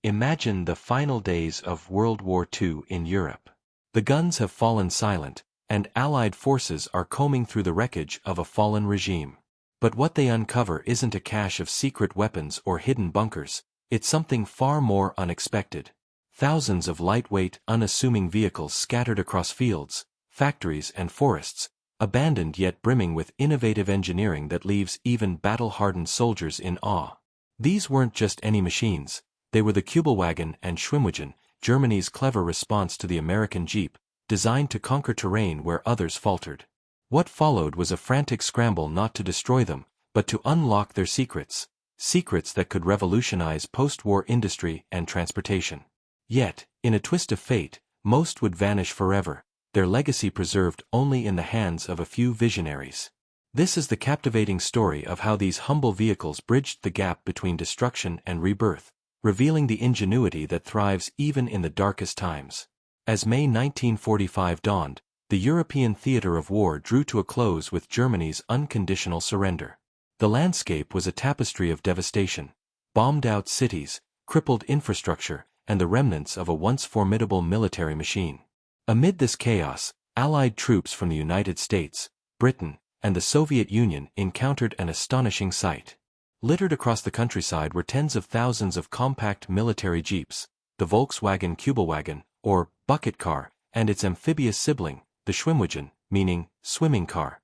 Imagine the final days of World War II in Europe. The guns have fallen silent, and Allied forces are combing through the wreckage of a fallen regime. But what they uncover isn't a cache of secret weapons or hidden bunkers, it's something far more unexpected. Thousands of lightweight, unassuming vehicles scattered across fields, factories and forests, abandoned yet brimming with innovative engineering that leaves even battle-hardened soldiers in awe. These weren't just any machines, they were the Kübelwagen and Schwimmwagen, Germany's clever response to the American Jeep, designed to conquer terrain where others faltered. What followed was a frantic scramble not to destroy them, but to unlock their secrets, secrets that could revolutionize post-war industry and transportation. Yet, in a twist of fate, most would vanish forever, their legacy preserved only in the hands of a few visionaries. This is the captivating story of how these humble vehicles bridged the gap between destruction and rebirth, revealing the ingenuity that thrives even in the darkest times. As May 1945 dawned, the European theater of war drew to a close with Germany's unconditional surrender. The landscape was a tapestry of devastation: bombed-out cities, crippled infrastructure, and the remnants of a once formidable military machine. Amid this chaos, Allied troops from the United States, Britain, and the Soviet Union encountered an astonishing sight. Littered across the countryside were tens of thousands of compact military jeeps, the Volkswagen Kübelwagen, or bucket car, and its amphibious sibling, the Schwimmwagen, meaning swimming car.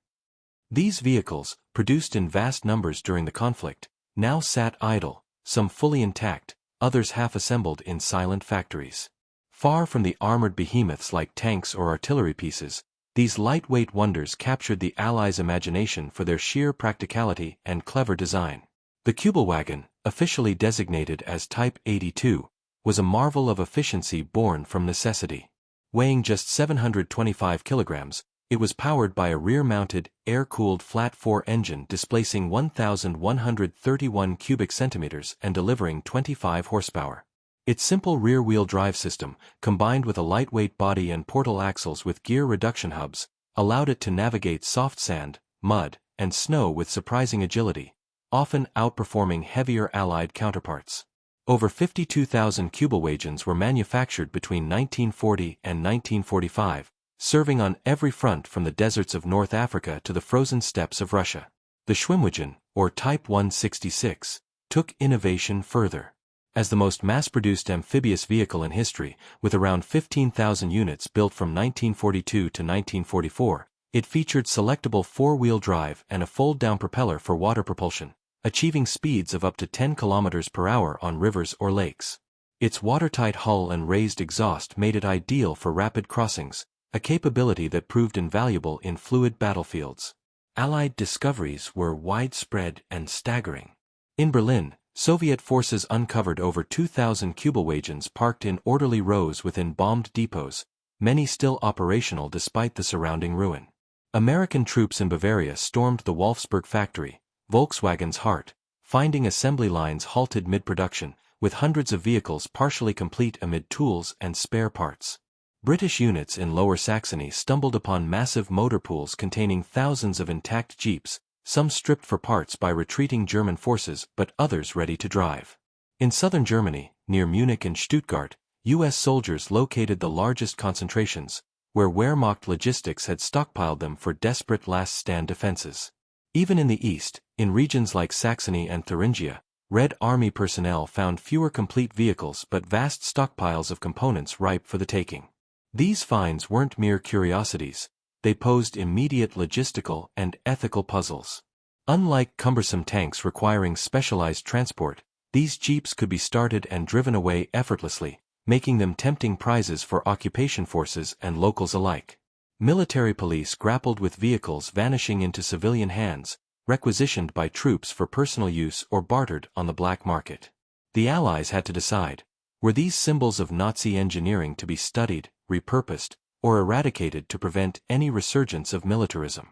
These vehicles, produced in vast numbers during the conflict, now sat idle, some fully intact, others half-assembled in silent factories. Far from the armored behemoths like tanks or artillery pieces, these lightweight wonders captured the Allies' imagination for their sheer practicality and clever design. The Kübelwagen, officially designated as Type 82, was a marvel of efficiency born from necessity. Weighing just 725 kilograms, it was powered by a rear-mounted, air-cooled flat-4 engine displacing 1,131 cubic centimeters and delivering 25 horsepower. Its simple rear-wheel drive system, combined with a lightweight body and portal axles with gear reduction hubs, allowed it to navigate soft sand, mud, and snow with surprising agility, often outperforming heavier Allied counterparts. Over 52,000 Kübelwagens were manufactured between 1940 and 1945, serving on every front from the deserts of North Africa to the frozen steppes of Russia. The Schwimmwagen, or Type 166, took innovation further. As the most mass-produced amphibious vehicle in history, with around 15,000 units built from 1942 to 1944, it featured selectable four-wheel drive and a fold-down propeller for water propulsion, achieving speeds of up to 10 km per hour on rivers or lakes. Its watertight hull and raised exhaust made it ideal for rapid crossings, a capability that proved invaluable in fluid battlefields. Allied discoveries were widespread and staggering. In Berlin, Soviet forces uncovered over 2,000 Kübelwagens parked in orderly rows within bombed depots, many still operational despite the surrounding ruin. American troops in Bavaria stormed the Wolfsburg factory, Volkswagen's heart, finding assembly lines halted mid-production, with hundreds of vehicles partially complete amid tools and spare parts. British units in Lower Saxony stumbled upon massive motor pools containing thousands of intact jeeps, some stripped for parts by retreating German forces but others ready to drive. In southern Germany, near Munich and Stuttgart, U.S. soldiers located the largest concentrations, where Wehrmacht logistics had stockpiled them for desperate last-stand defenses. Even in the east, in regions like Saxony and Thuringia, Red Army personnel found fewer complete vehicles but vast stockpiles of components ripe for the taking. These finds weren't mere curiosities, they posed immediate logistical and ethical puzzles. Unlike cumbersome tanks requiring specialized transport, these jeeps could be started and driven away effortlessly, making them tempting prizes for occupation forces and locals alike. Military police grappled with vehicles vanishing into civilian hands, requisitioned by troops for personal use or bartered on the black market. The Allies had to decide, were these symbols of Nazi engineering to be studied, repurposed, or eradicated to prevent any resurgence of militarism?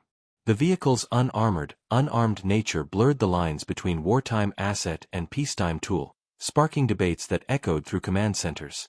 The vehicle's unarmed nature blurred the lines between wartime asset and peacetime tool, sparking debates that echoed through command centers.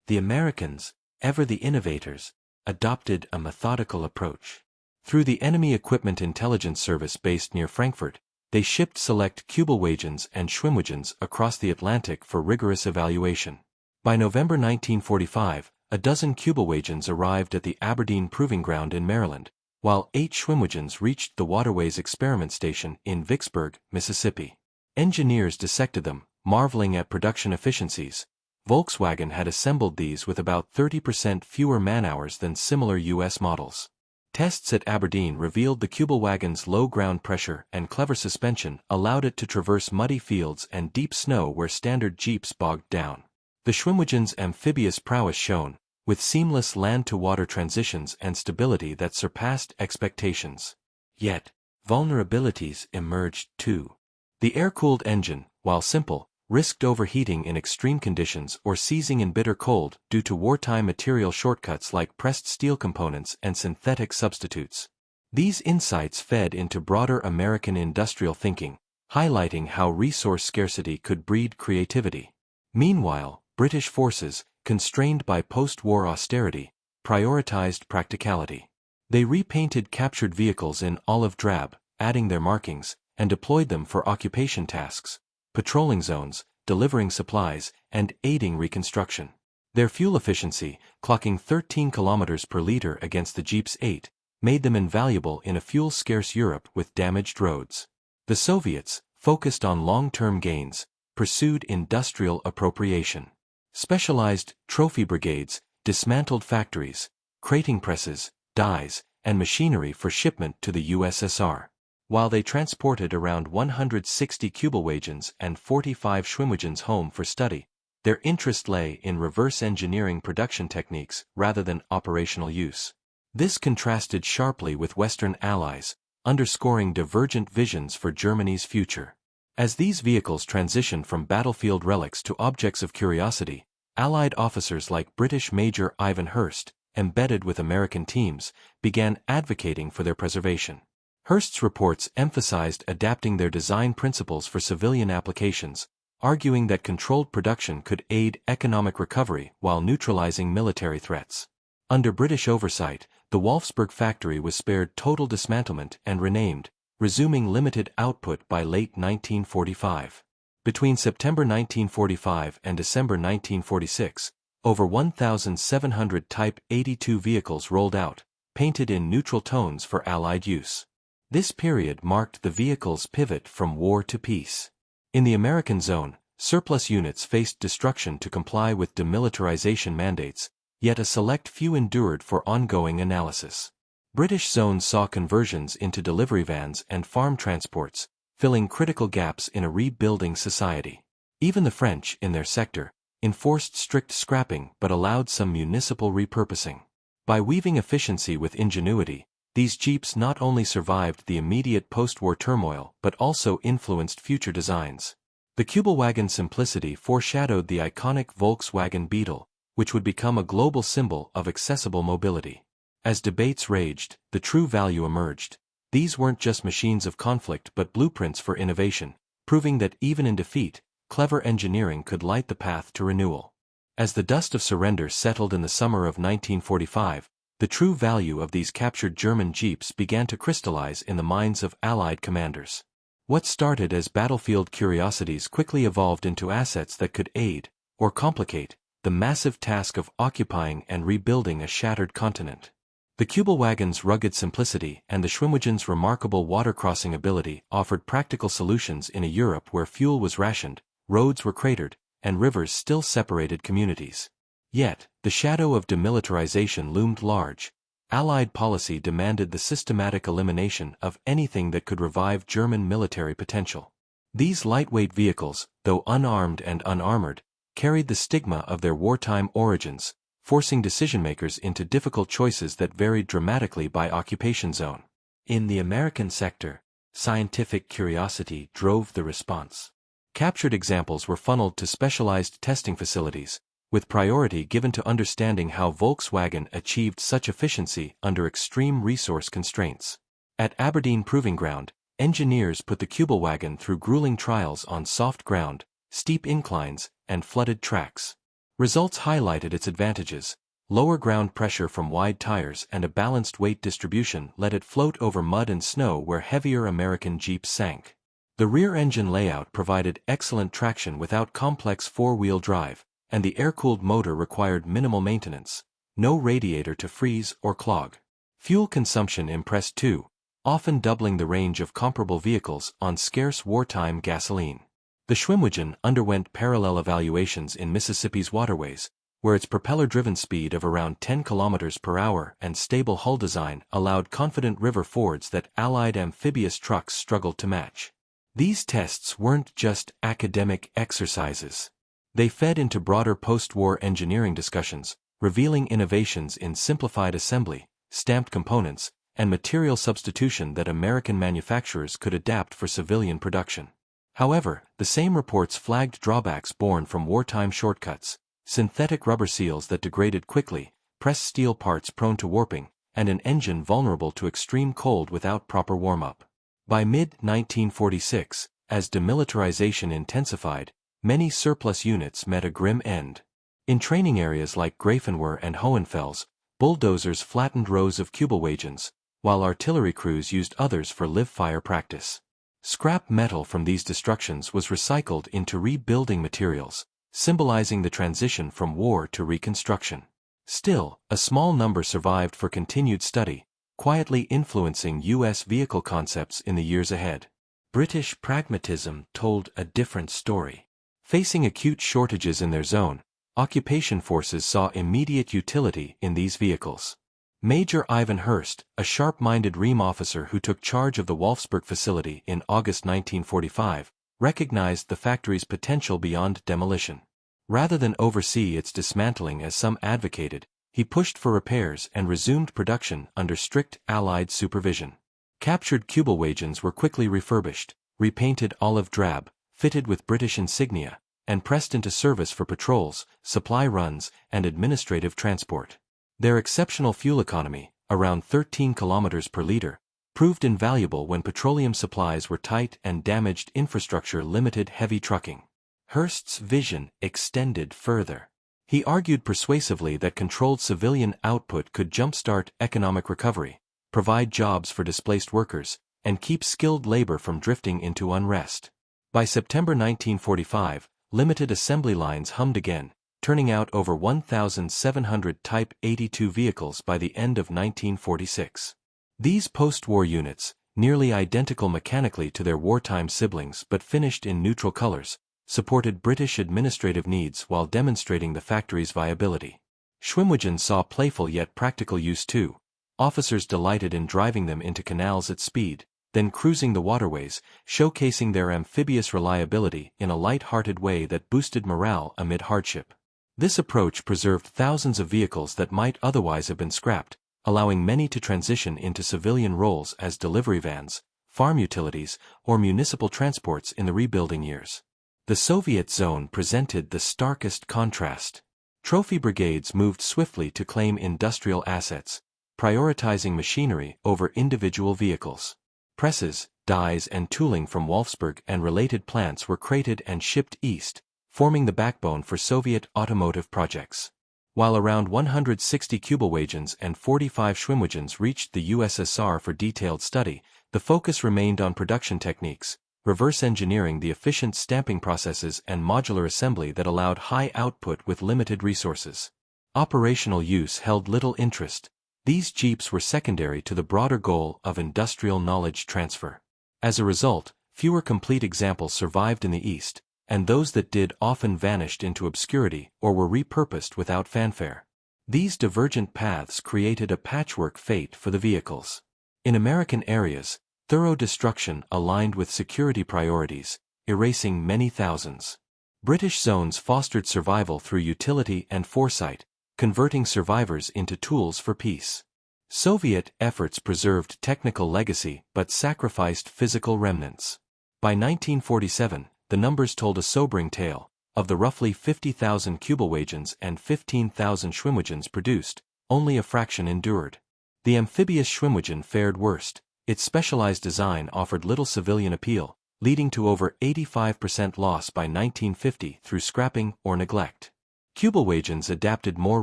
The Americans, ever the innovators, adopted a methodical approach. Through the Enemy Equipment Intelligence Service based near Frankfurt, they shipped select Kübelwagens and Schwimmwagens across the Atlantic for rigorous evaluation. By November 1945, a dozen Kübelwagens arrived at the Aberdeen Proving Ground in Maryland, while 8 Schwimmwagens reached the Waterways Experiment Station in Vicksburg, Mississippi. Engineers dissected them, marveling at production efficiencies. Volkswagen had assembled these with about 30% fewer man-hours than similar U.S. models. Tests at Aberdeen revealed the Kübelwagen's low ground pressure and clever suspension allowed it to traverse muddy fields and deep snow where standard Jeeps bogged down. The Schwimmwagen's amphibious prowess shone, with seamless land-to-water transitions and stability that surpassed expectations. Yet, vulnerabilities emerged too. The air-cooled engine, while simple, risked overheating in extreme conditions or seizing in bitter cold due to wartime material shortcuts like pressed steel components and synthetic substitutes. These insights fed into broader American industrial thinking, highlighting how resource scarcity could breed creativity. Meanwhile, British forces, constrained by post-war austerity, prioritized practicality. They repainted captured vehicles in olive drab, adding their markings, and deployed them for occupation tasks, patrolling zones, delivering supplies, and aiding reconstruction. Their fuel efficiency, clocking 13 kilometers per liter against the Jeep's 8, made them invaluable in a fuel-scarce Europe with damaged roads. The Soviets, focused on long-term gains, pursued industrial appropriation. Specialized trophy brigades dismantled factories, crating presses, dyes, and machinery for shipment to the USSR. While they transported around 160 Kübelwagens and 45 Schwimmwagens home for study, their interest lay in reverse engineering production techniques rather than operational use. This contrasted sharply with Western allies, underscoring divergent visions for Germany's future. As these vehicles transitioned from battlefield relics to objects of curiosity, Allied officers like British Major Ivan Hurst, embedded with American teams, began advocating for their preservation. Hurst's reports emphasized adapting their design principles for civilian applications, arguing that controlled production could aid economic recovery while neutralizing military threats. Under British oversight, the Wolfsburg factory was spared total dismantlement and renamed, resuming limited output by late 1945. Between September 1945 and December 1946, over 1,700 Type 82 vehicles rolled out, painted in neutral tones for Allied use. This period marked the vehicle's pivot from war to peace. In the American zone, surplus units faced destruction to comply with demilitarization mandates, yet a select few endured for ongoing analysis. British zones saw conversions into delivery vans and farm transports, filling critical gaps in a rebuilding society. Even the French, in their sector, enforced strict scrapping but allowed some municipal repurposing. By weaving efficiency with ingenuity, these Jeeps not only survived the immediate post-war turmoil but also influenced future designs. The Kübelwagen's simplicity foreshadowed the iconic Volkswagen Beetle, which would become a global symbol of accessible mobility. As debates raged, the true value emerged. These weren't just machines of conflict but blueprints for innovation, proving that even in defeat, clever engineering could light the path to renewal. As the dust of surrender settled in the summer of 1945, the true value of these captured German Jeeps began to crystallize in the minds of Allied commanders. What started as battlefield curiosities quickly evolved into assets that could aid, or complicate, the massive task of occupying and rebuilding a shattered continent. The Kübelwagen's rugged simplicity and the Schwimmwagen's remarkable water-crossing ability offered practical solutions in a Europe where fuel was rationed, roads were cratered, and rivers still separated communities. Yet, the shadow of demilitarization loomed large. Allied policy demanded the systematic elimination of anything that could revive German military potential. These lightweight vehicles, though unarmed and unarmored, carried the stigma of their wartime origins, forcing decision-makers into difficult choices that varied dramatically by occupation zone. In the American sector, scientific curiosity drove the response. Captured examples were funneled to specialized testing facilities, with priority given to understanding how Volkswagen achieved such efficiency under extreme resource constraints. At Aberdeen Proving Ground, engineers put the Kübelwagen through grueling trials on soft ground, steep inclines, and flooded tracks. Results highlighted its advantages. Lower ground pressure from wide tires and a balanced weight distribution let it float over mud and snow where heavier American Jeeps sank. The rear engine layout provided excellent traction without complex four-wheel drive, and the air-cooled motor required minimal maintenance, no radiator to freeze or clog. Fuel consumption impressed too, often doubling the range of comparable vehicles on scarce wartime gasoline. The Schwimmwagen underwent parallel evaluations in Mississippi's waterways, where its propeller-driven speed of around 10 km per hour and stable hull design allowed confident river fords that Allied amphibious trucks struggled to match. These tests weren't just academic exercises. They fed into broader post-war engineering discussions, revealing innovations in simplified assembly, stamped components, and material substitution that American manufacturers could adapt for civilian production. However, the same reports flagged drawbacks born from wartime shortcuts: synthetic rubber seals that degraded quickly, pressed steel parts prone to warping, and an engine vulnerable to extreme cold without proper warm-up. By mid-1946, as demilitarization intensified, many surplus units met a grim end. In training areas like Grafenwehr and Hohenfels, bulldozers flattened rows of Kübelwagens, while artillery crews used others for live-fire practice. Scrap metal from these destructions was recycled into rebuilding materials, symbolizing the transition from war to reconstruction. Still, a small number survived for continued study, quietly influencing U.S. vehicle concepts in the years ahead. British pragmatism told a different story. Facing acute shortages in their zone, occupation forces saw immediate utility in these vehicles. Major Ivan Hurst, a sharp-minded Riem officer who took charge of the Wolfsburg facility in August 1945, recognized the factory's potential beyond demolition. Rather than oversee its dismantling as some advocated, he pushed for repairs and resumed production under strict Allied supervision. Captured Kübelwagens were quickly refurbished, repainted olive drab, fitted with British insignia, and pressed into service for patrols, supply runs, and administrative transport. Their exceptional fuel economy, around 13 km per liter, proved invaluable when petroleum supplies were tight and damaged infrastructure limited heavy trucking. Hurst's vision extended further. He argued persuasively that controlled civilian output could jumpstart economic recovery, provide jobs for displaced workers, and keep skilled labor from drifting into unrest. By September 1945, limited assembly lines hummed again, turning out over 1,700 Type 82 vehicles by the end of 1946. These post-war units, nearly identical mechanically to their wartime siblings but finished in neutral colors, supported British administrative needs while demonstrating the factory's viability. Schwimmwagen saw playful yet practical use too. Officers delighted in driving them into canals at speed, then cruising the waterways, showcasing their amphibious reliability in a light-hearted way that boosted morale amid hardship. This approach preserved thousands of vehicles that might otherwise have been scrapped, allowing many to transition into civilian roles as delivery vans, farm utilities, or municipal transports in the rebuilding years. The Soviet zone presented the starkest contrast. Trophy brigades moved swiftly to claim industrial assets, prioritizing machinery over individual vehicles. Presses, dies and tooling from Wolfsburg and related plants were crated and shipped east, forming the backbone for Soviet automotive projects. While around 160 Kübelwagens and 45 Schwimmwagens reached the USSR for detailed study, the focus remained on production techniques, reverse engineering the efficient stamping processes and modular assembly that allowed high output with limited resources. Operational use held little interest. These jeeps were secondary to the broader goal of industrial knowledge transfer. As a result, fewer complete examples survived in the East, and those that did often vanished into obscurity or were repurposed without fanfare. These divergent paths created a patchwork fate for the vehicles. In American areas, thorough destruction aligned with security priorities, erasing many thousands. British zones fostered survival through utility and foresight, converting survivors into tools for peace. Soviet efforts preserved technical legacy but sacrificed physical remnants. By 1947, the numbers told a sobering tale. Of the roughly 50,000 Kübelwagens and 15,000 Schwimmwagens produced, only a fraction endured. The amphibious Schwimmwagen fared worst. Its specialized design offered little civilian appeal, leading to over 85% loss by 1950 through scrapping or neglect. Kübelwagens adapted more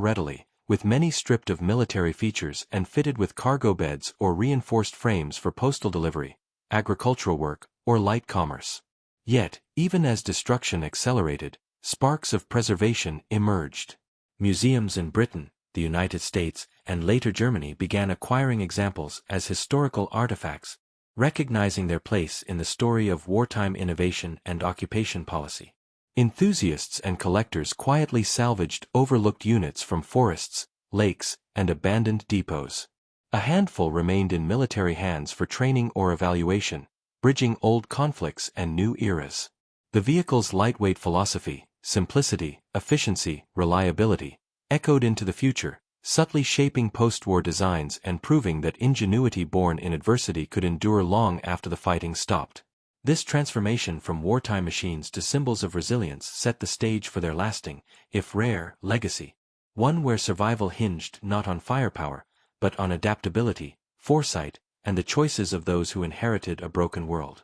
readily, with many stripped of military features and fitted with cargo beds or reinforced frames for postal delivery, agricultural work, or light commerce. Yet, even as destruction accelerated, sparks of preservation emerged. Museums in Britain, the United States, and later Germany began acquiring examples as historical artifacts, recognizing their place in the story of wartime innovation and occupation policy. Enthusiasts and collectors quietly salvaged overlooked units from forests, lakes, and abandoned depots. A handful remained in military hands for training or evaluation, bridging old conflicts and new eras. The vehicle's lightweight philosophy, simplicity, efficiency, reliability, echoed into the future, subtly shaping post-war designs and proving that ingenuity born in adversity could endure long after the fighting stopped. This transformation from wartime machines to symbols of resilience set the stage for their lasting, if rare, legacy, one where survival hinged not on firepower, but on adaptability, foresight, and the choices of those who inherited a broken world.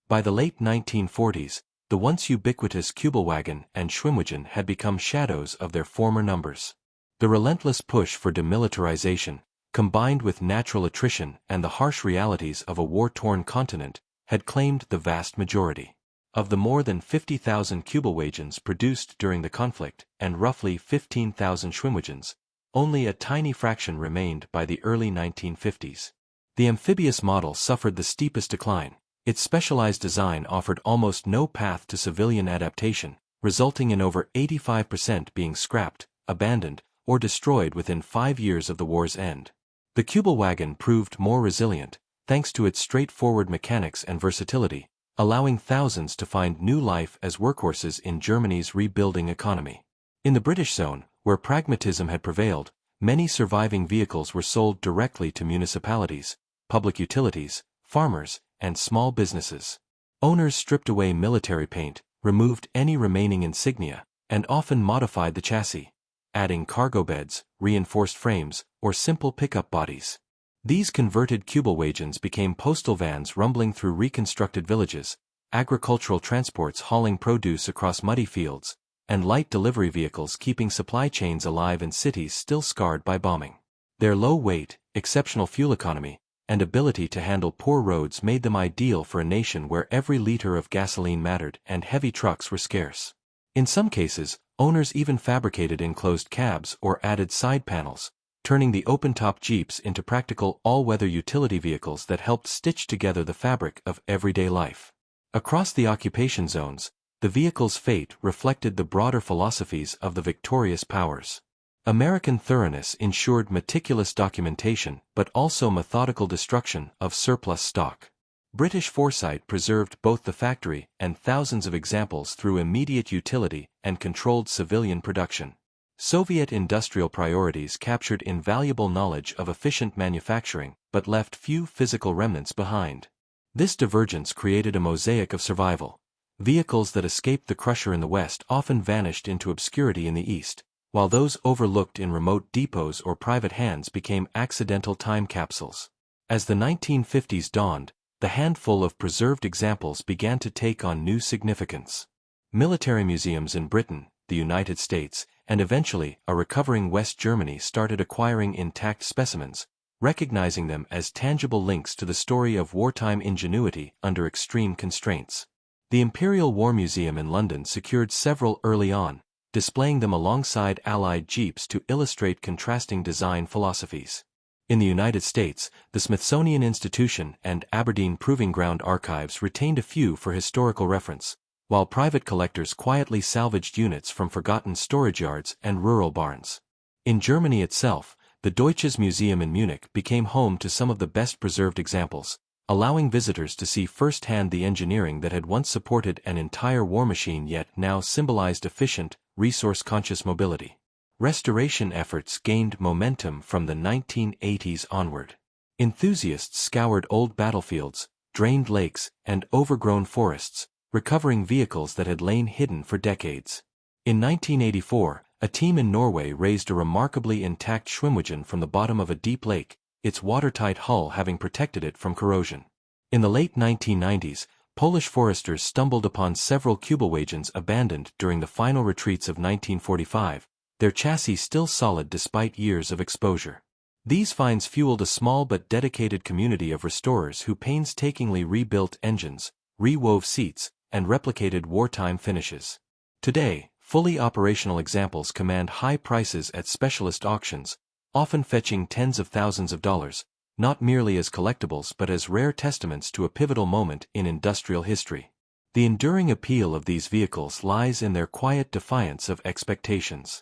By the late 1940s, the once ubiquitous Kübelwagen and Schwimmwagen had become shadows of their former numbers. The relentless push for demilitarization, combined with natural attrition and the harsh realities of a war-torn continent, had claimed the vast majority. Of the more than 50,000 Kübelwagens produced during the conflict and roughly 15,000 Schwimmwagens, only a tiny fraction remained by the early 1950s. The amphibious model suffered the steepest decline. Its specialized design offered almost no path to civilian adaptation, resulting in over 85% being scrapped, abandoned, or destroyed within 5 years of the war's end. The Kübelwagen proved more resilient, thanks to its straightforward mechanics and versatility, allowing thousands to find new life as workhorses in Germany's rebuilding economy. In the British zone, where pragmatism had prevailed, many surviving vehicles were sold directly to municipalities, public utilities, farmers, and small businesses. Owners stripped away military paint, removed any remaining insignia, and often modified the chassis, adding cargo beds, reinforced frames, or simple pickup bodies. These converted Kübelwagens became postal vans rumbling through reconstructed villages, agricultural transports hauling produce across muddy fields, and light delivery vehicles keeping supply chains alive in cities still scarred by bombing. Their low weight, exceptional fuel economy, and ability to handle poor roads made them ideal for a nation where every liter of gasoline mattered and heavy trucks were scarce. In some cases, owners even fabricated enclosed cabs or added side panels, turning the open-top Jeeps into practical all-weather utility vehicles that helped stitch together the fabric of everyday life. Across the occupation zones, the vehicle's fate reflected the broader philosophies of the victorious powers. American thoroughness ensured meticulous documentation but also methodical destruction of surplus stock. British foresight preserved both the factory and thousands of examples through immediate utility and controlled civilian production. Soviet industrial priorities captured invaluable knowledge of efficient manufacturing but left few physical remnants behind. This divergence created a mosaic of survival. Vehicles that escaped the crusher in the West often vanished into obscurity in the East, while those overlooked in remote depots or private hands became accidental time capsules. As the 1950s dawned, the handful of preserved examples began to take on new significance. Military museums in Britain, the United States, and eventually a recovering West Germany started acquiring intact specimens, recognizing them as tangible links to the story of wartime ingenuity under extreme constraints. The Imperial War Museum in London secured several early on, displaying them alongside Allied Jeeps to illustrate contrasting design philosophies. In the United States, the Smithsonian Institution and Aberdeen Proving Ground archives retained a few for historical reference, while private collectors quietly salvaged units from forgotten storage yards and rural barns. In Germany itself, the Deutsches Museum in Munich became home to some of the best-preserved examples, allowing visitors to see firsthand the engineering that had once supported an entire war machine yet now symbolized efficient, resource-conscious mobility. Restoration efforts gained momentum from the 1980s onward. Enthusiasts scoured old battlefields, drained lakes, and overgrown forests, recovering vehicles that had lain hidden for decades. In 1984, a team in Norway raised a remarkably intact Schwimmwagen from the bottom of a deep lake, its watertight hull having protected it from corrosion. In the late 1990s, Polish foresters stumbled upon several Kübelwagens abandoned during the final retreats of 1945, their chassis still solid despite years of exposure. These finds fueled a small but dedicated community of restorers who painstakingly rebuilt engines, rewove seats, and replicated wartime finishes. Today, Fully operational examples command high prices at specialist auctions, often fetching tens of thousands of dollars, not merely as collectibles but as rare testaments to a pivotal moment in industrial history. The enduring appeal of these vehicles lies in their quiet defiance of expectations.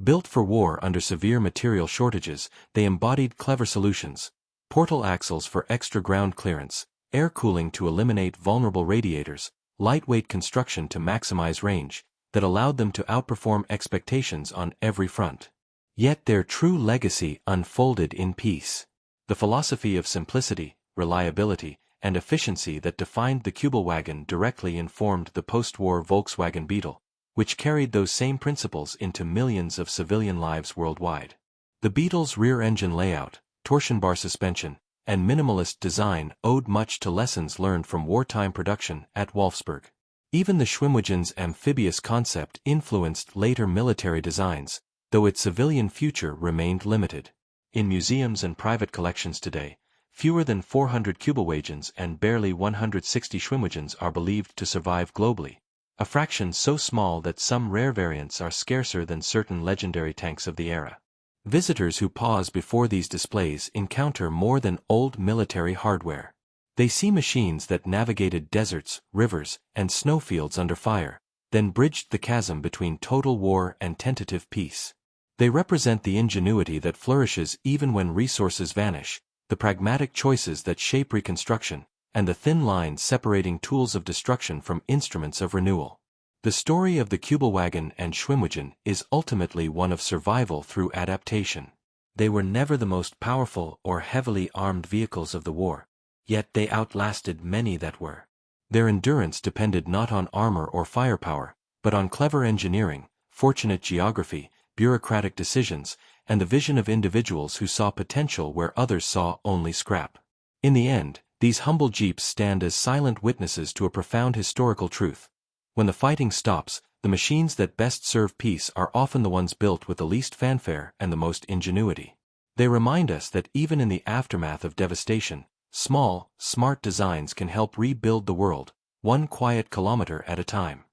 Built for war under severe material shortages, they embodied clever solutions: portal axles for extra ground clearance, air cooling to eliminate vulnerable radiators, lightweight construction to maximize range, that allowed them to outperform expectations on every front. Yet their true legacy unfolded in peace. The philosophy of simplicity, reliability, and efficiency that defined the Kübelwagen directly informed the post-war Volkswagen Beetle, which carried those same principles into millions of civilian lives worldwide. The Beetle's rear-engine layout, torsion bar suspension, and minimalist design owed much to lessons learned from wartime production at Wolfsburg. Even the Schwimmwagen's amphibious concept influenced later military designs, though its civilian future remained limited. In museums and private collections today, fewer than 400 Kübelwagens and barely 160 Schwimmwagens are believed to survive globally, a fraction so small that some rare variants are scarcer than certain legendary tanks of the era. Visitors who pause before these displays encounter more than old military hardware. They see machines that navigated deserts, rivers, and snowfields under fire, then bridged the chasm between total war and tentative peace. They represent the ingenuity that flourishes even when resources vanish, the pragmatic choices that shape reconstruction, and the thin lines separating tools of destruction from instruments of renewal. The story of the Kübelwagen and Schwimmwagen is ultimately one of survival through adaptation. They were never the most powerful or heavily armed vehicles of the war, yet they outlasted many that were. Their endurance depended not on armor or firepower, but on clever engineering, fortunate geography, bureaucratic decisions, and the vision of individuals who saw potential where others saw only scrap. In the end, these humble jeeps stand as silent witnesses to a profound historical truth. When the fighting stops, the machines that best serve peace are often the ones built with the least fanfare and the most ingenuity. They remind us that even in the aftermath of devastation, small, smart designs can help rebuild the world, one quiet kilometer at a time.